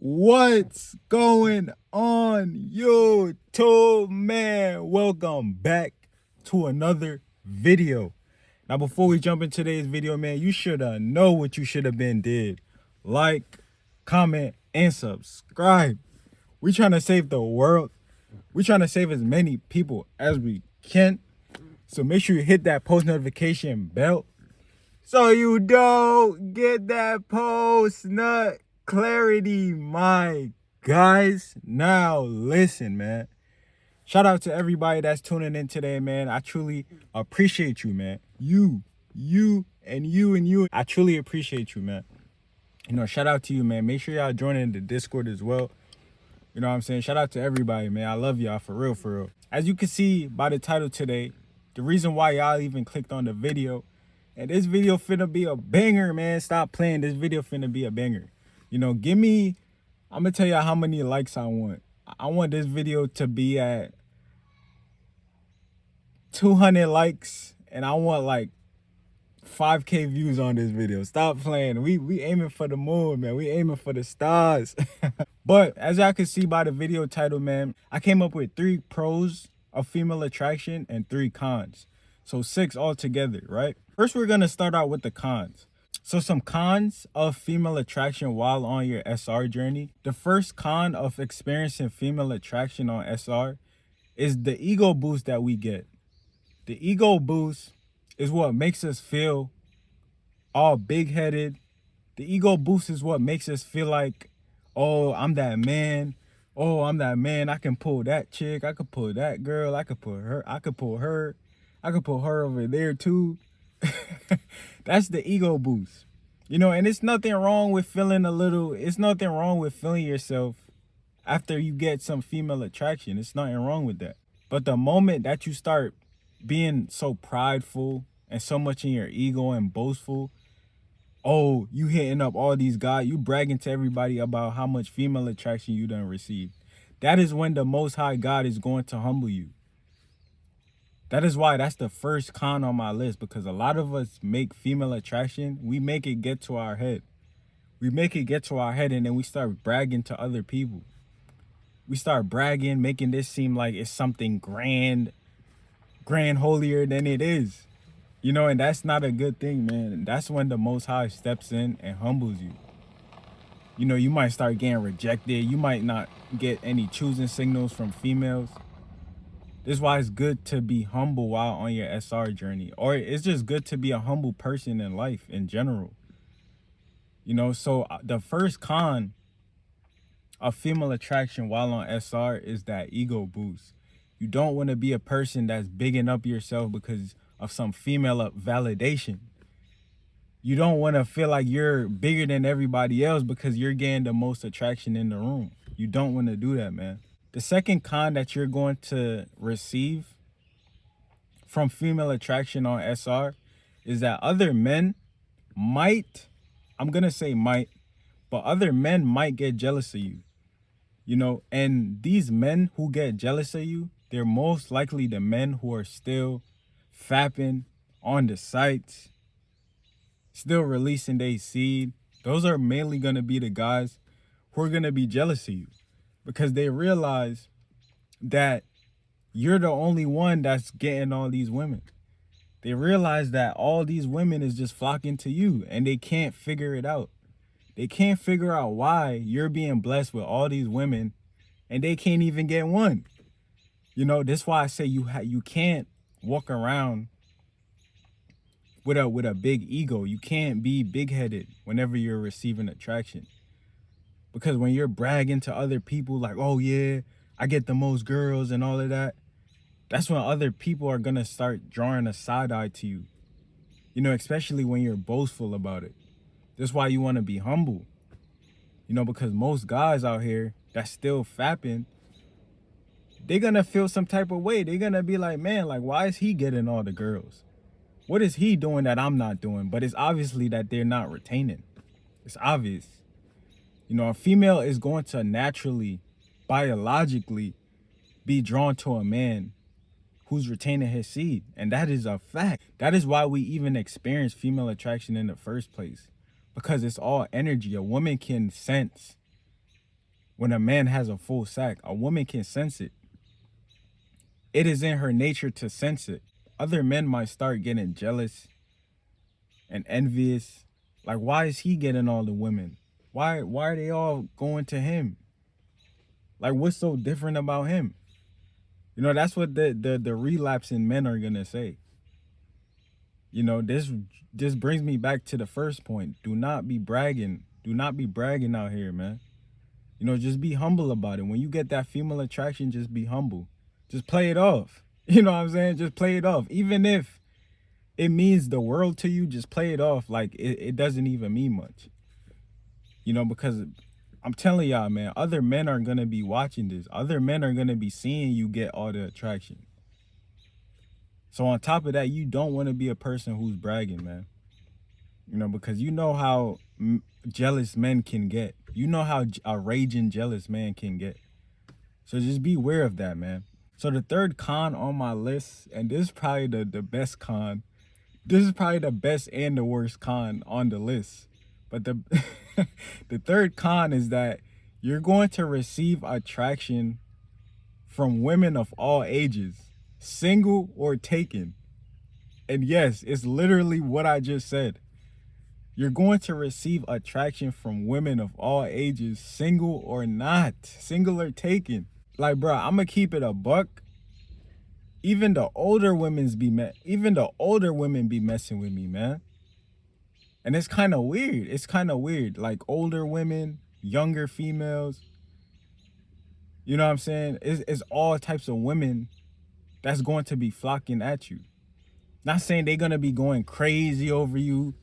What's going on, YouTube, man? Welcome back to another video. Now, before we jump into today's video, man, you should know what you should have been did. Like, comment, and subscribe. We trying to save the world. We trying to save as many people as we can. So make sure you hit that post notification bell so you don't get that post nut clarity, my guys. Now listen, man. Shout out to everybody that's tuning in today, man. I truly appreciate you, man. You, and you. I truly appreciate you, man. Shout out to you, man. Make sure y'all join in the Discord as well. You know what I'm saying? Shout out to everybody, man. I love y'all for real, for real. As you can see by the title today, the reason why y'all even clicked on the video, and this video finna be a banger, man. Stop playing. This video finna be a banger. I'm gonna tell y'all how many likes I want. I want this video to be at 200 likes, and I want like 5K views on this video. Stop playing. We aiming for the moon, man. We aiming for the stars. But as y'all can see by the video title, man, I came up with 3 pros of female attraction and 3 cons. So 6 altogether, right? First, we're going to start out with the cons. So some cons of female attraction while on your SR journey. The first con of experiencing female attraction on SR is the ego boost that we get. The ego boost is what makes us feel all big-headed. The ego boost is what makes us feel like, oh, I'm that man. Oh, I'm that man. I can pull that chick. I could pull that girl. I could pull her. I could pull her. I could pull her over there too. That's the ego boost. And it's nothing wrong with it's nothing wrong with feeling yourself after you get some female attraction. It's nothing wrong with that. But the moment that you start being so prideful and so much in your ego and boastful, oh, you hitting up all these guys, you bragging to everybody about how much female attraction you done received. That is when the Most High God is going to humble you. That is why that's the first con on my list, because a lot of us make female attraction, we make it get to our head. We make it get to our head, and then we start bragging to other people. We start bragging, making this seem like it's something grand holier than it is. And that's not a good thing, man. That's when the Most High steps in and humbles you. You might start getting rejected. You might not get any choosing signals from females. This is why it's good to be humble while on your SR journey. Or it's just good to be a humble person in life in general. So the first con of female attraction while on SR is that ego boost. You don't want to be a person that's bigging up yourself because of some female validation. You don't want to feel like you're bigger than everybody else because you're getting the most attraction in the room. You don't want to do that, man. The second con that you're going to receive from female attraction on SR is that other men might, I'm going to say might, but other men might get jealous of you. And these men who get jealous of you, they're most likely the men who are still fapping on the sites, still releasing their seed. Those are mainly going to be the guys who are going to be jealous of you because they realize that you're the only one that's getting all these women. They realize that all these women is just flocking to you and they can't figure it out. They can't figure out why you're being blessed with all these women and they can't even get one. That's why I say you can't walk around with a big ego. You can't be big-headed whenever you're receiving attraction. Because when you're bragging to other people like, oh yeah, I get the most girls and all of that, that's when other people are going to start drawing a side eye to you. Especially when you're boastful about it. That's why you want to be humble. Because most guys out here that's still fapping, they're going to feel some type of way. They're going to be like, man, like, why is he getting all the girls? What is he doing that I'm not doing? But it's obviously that they're not retaining. It's obvious. A female is going to naturally, biologically, be drawn to a man who's retaining his seed. And that is a fact. That is why we even experience female attraction in the first place. Because it's all energy. A woman can sense When a man has a full sack, a woman can sense it. It is in her nature to sense it. Other men might start getting jealous and envious. Like, why is he getting all the women? Why are they all going to him? Like, what's so different about him? You know, that's what the relapsing men are gonna say. You know, this brings me back to the first point. Do not be bragging. Do not be bragging out here, man. You know, just be humble about it. When you get that female attraction, just be humble. Just play it off. You know what I'm saying? Just play it off. Even if it means the world to you, just play it off like it doesn't even mean much. You know, because I'm telling y'all, man, other men are going to be watching this. Other men are going to be seeing you get all the attraction. So on top of that, you don't want to be a person who's bragging, man. You know, because you know how jealous men can get. You know how a raging jealous man can get. So just be aware of that, man. So the third con on my list, and this is probably the best con. This is probably the best and the worst con on the list. But the the third con is that you're going to receive attraction from women of all ages, single or taken. And yes, it's literally what I just said. You're going to receive attraction from women of all ages, single or not, single or taken. Like, bro, I'm gonna keep it a buck. Even the older women be messing with me, man. And it's kind of weird. It's kind of weird. Like older women, younger females. You know what I'm saying? It's all types of women that's going to be flocking at you. Not saying they're gonna be going crazy over you.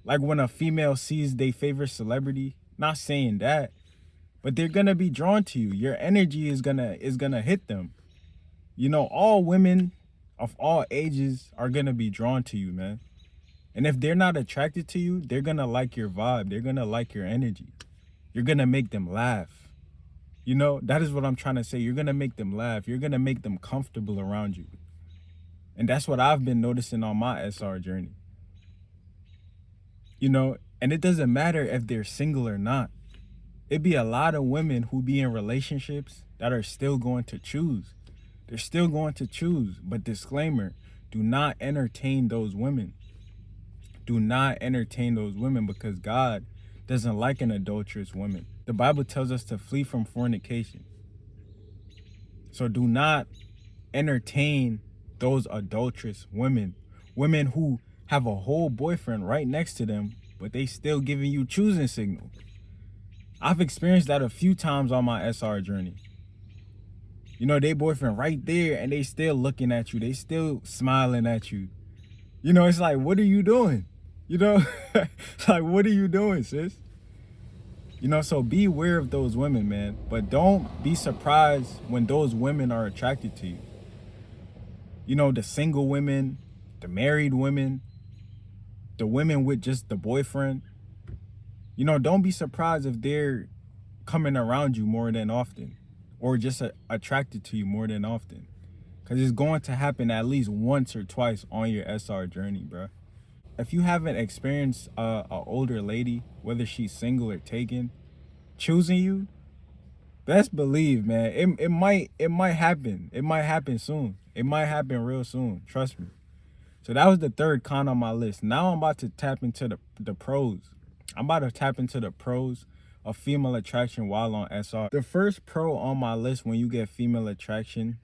Like when a female sees their favorite celebrity. Not saying that. But they're gonna be drawn to you. Your energy is gonna hit them. You know, all women of all ages are gonna be drawn to you, man. And if they're not attracted to you, they're gonna like your vibe. They're gonna like your energy. You're gonna make them laugh. You know, that is what I'm trying to say. You're gonna make them laugh. You're gonna make them comfortable around you. And that's what I've been noticing on my SR journey. You know, and it doesn't matter if they're single or not. It'd be a lot of women who be in relationships that are still going to choose. They're still going to choose. But disclaimer, do not entertain those women. Do not entertain those women because God doesn't like an adulterous woman. The Bible tells us to flee from fornication. So do not entertain those adulterous women. Women who have a whole boyfriend right next to them, but they still giving you choosing signals. I've experienced that a few times on my SR journey. You know, they boyfriend right there and they still looking at you. They still smiling at you. You know, it's like, what are you doing? You know, like, what are you doing, sis? You know, so be aware of those women, man. But don't be surprised when those women are attracted to you. You know, the single women, the married women, the women with just the boyfriend. You know, don't be surprised if they're coming around you more than often or just attracted to you more than often. Because it's going to happen at least once or twice on your SR journey, bro. If you haven't experienced a older lady, whether she's single or taken, choosing you, best believe, man, it might happen. It might happen soon. It might happen real soon. Trust me. So that was the third con on my list. Now I'm about to tap into the pros. I'm about to tap into the pros of female attraction while on SR. The first pro on my list when you get female attraction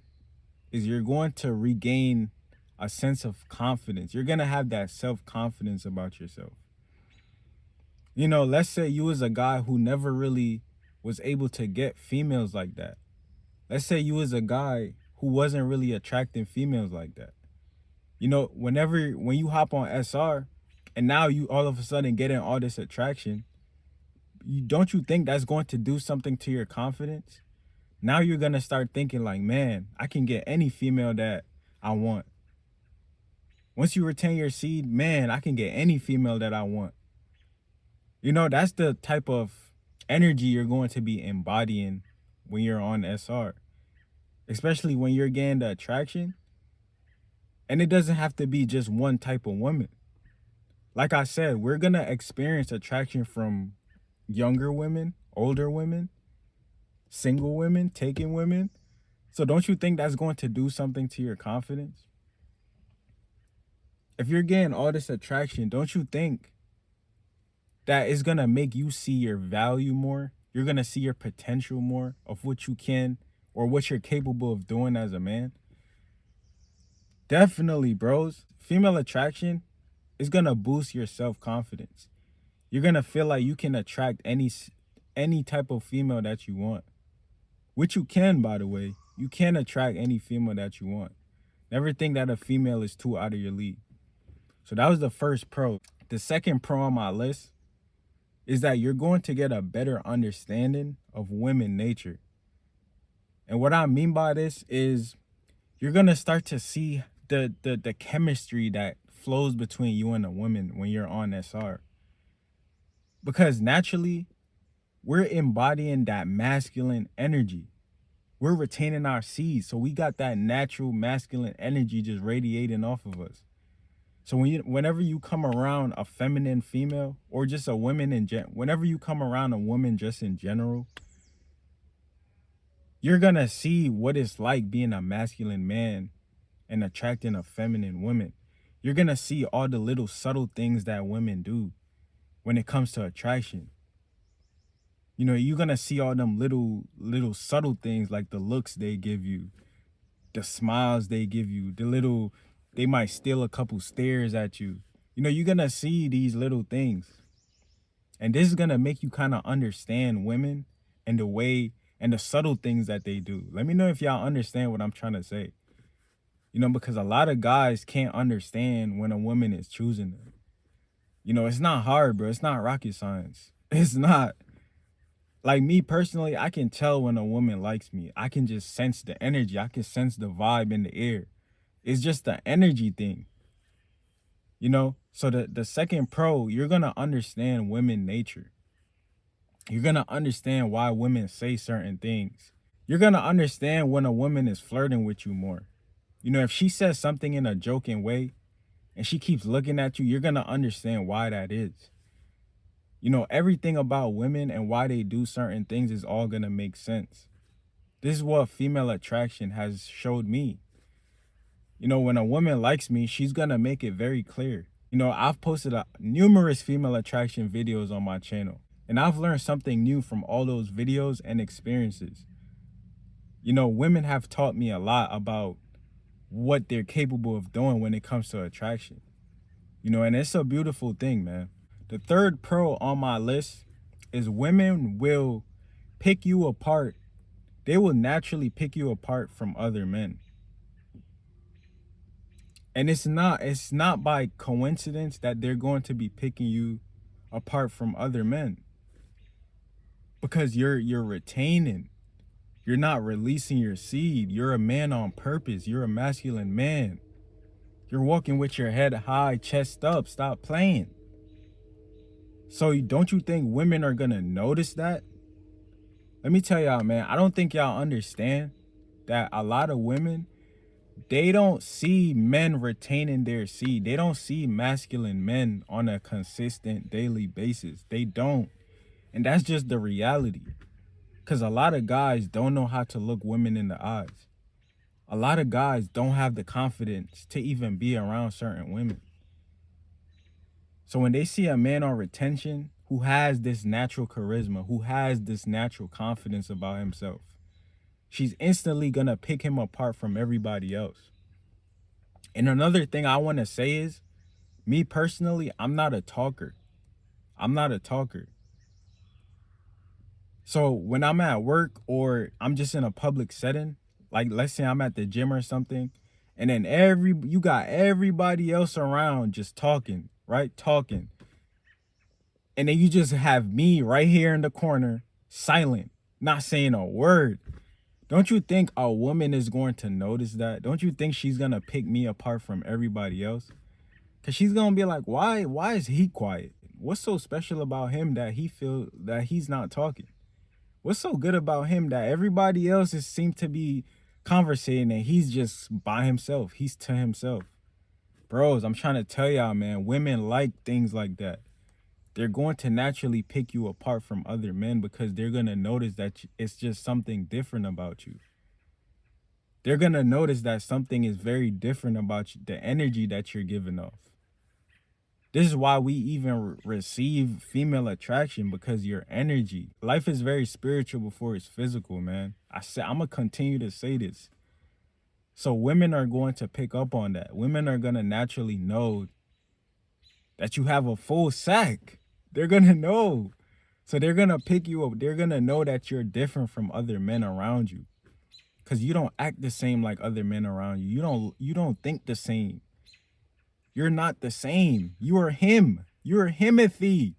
is you're going to regain a sense of confidence. You're going to have that self-confidence about yourself. You know, let's say you was a guy who never really was able to get females like that. Let's say you was a guy who wasn't really attracting females like that. You know, when you hop on SR and now you all of a sudden getting all this attraction, don't you think that's going to do something to your confidence? Now you're going to start thinking like, man, I can get any female that I want. Once you retain your seed, man, I can get any female that I want. You know, that's the type of energy you're going to be embodying when you're on SR. Especially when you're getting the attraction. And it doesn't have to be just one type of woman. Like I said, we're going to experience attraction from younger women, older women. single women, taking women. So don't you think that's going to do something to your confidence? If you're getting all this attraction, don't you think that it's going to make you see your value more? You're going to see your potential more of what you can or what you're capable of doing as a man? Definitely, bros. Female attraction is going to boost your self-confidence. You're going to feel like you can attract any type of female that you want. Which you can, by the way. You can attract any female that you want. Never think that a female is too out of your league. So that was the first pro. The second pro on my list is that you're going to get a better understanding of women nature. And what I mean by this is you're going to start to see the chemistry that flows between you and a woman when you're on SR. Because naturally, we're embodying that masculine energy. We're retaining our seeds. So we got that natural masculine energy just radiating off of us. So whenever you come around a feminine female or just a woman whenever you come around a woman just in general, you're going to see what it's like being a masculine man and attracting a feminine woman. You're going to see all the little subtle things that women do when it comes to attraction. You know, you're going to see all them little subtle things like the looks they give you, the smiles they give you, they might steal a couple stares at you. You know, you're going to see these little things. And this is going to make you kind of understand women and the way and the subtle things that they do. Let me know if y'all understand what I'm trying to say. You know, because a lot of guys can't understand when a woman is choosing them. You know, it's not hard, bro. It's not rocket science. It's not. Like me personally, I can tell when a woman likes me. I can just sense the energy. I can sense the vibe in the air. It's just the energy thing. You know? So the second pro, you're going to understand women nature. You're going to understand why women say certain things. You're going to understand when a woman is flirting with you more. You know, if she says something in a joking way and she keeps looking at you, you're going to understand why that is. You know, everything about women and why they do certain things is all going to make sense. This is what female attraction has showed me. You know, when a woman likes me, she's going to make it very clear. You know, I've posted numerous female attraction videos on my channel, and I've learned something new from all those videos and experiences. You know, women have taught me a lot about what they're capable of doing when it comes to attraction. You know, and it's a beautiful thing, man. The third pro on my list is women will pick you apart. They will naturally pick you apart from other men. And it's not by coincidence that they're going to be picking you apart from other men. Because you're retaining. You're not releasing your seed. You're a man on purpose. You're a masculine man. You're walking with your head high, chest up. Stop playing. So don't you think women are going to notice that? Let me tell y'all, man, I don't think y'all understand that a lot of women, they don't see men retaining their seed. They don't see masculine men on a consistent daily basis. They don't. And that's just the reality. Because a lot of guys don't know how to look women in the eyes. A lot of guys don't have the confidence to even be around certain women. So when they see a man on retention who has this natural charisma, who has this natural confidence about himself, she's instantly going to pick him apart from everybody else. And another thing I want to say is, me personally, I'm not a talker. I'm not a talker. So when I'm at work or I'm just in a public setting, like let's say I'm at the gym or something, and then you got everybody else around just talking, right? Talking. And then you just have me right here in the corner, silent, not saying a word. Don't you think a woman is going to notice that? Don't you think she's going to pick me apart from everybody else? Because she's going to be like, why is he quiet? What's so special about him that he feels that he's not talking? What's so good about him that everybody else seems to be conversating and he's just by himself? He's to himself. Bros, I'm trying to tell y'all, man, women like things like that. they're going to naturally pick you apart from other men because they're going to notice that it's just something different about you. They're going to notice that something is very different about you, the energy that you're giving off. This is why we even receive female attraction, because your energy. Life is very spiritual before it's physical, man. I'm going to continue to say this. So women are going to pick up on that. Women are going to naturally know that you have a full sack. They're going to know. So they're going to pick you up. They're going to know that you're different from other men around you. Because you don't act the same like other men around you. You don't think the same. You're not the same. You are him. You're Himothy.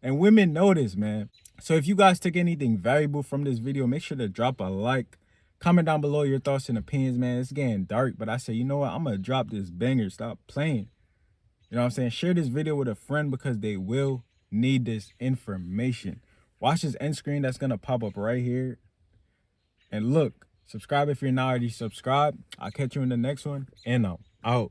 And women know this, man. So if you guys took anything valuable from this video, make sure to drop a like. Comment down below your thoughts and opinions, man. It's getting dark, but I say, you know what? I'm going to drop this banger. Stop playing. You know what I'm saying? Share this video with a friend because they will need this information. Watch this end screen that's going to pop up right here. And look, subscribe if you're not already subscribed. I'll catch you in the next one. And I'm out.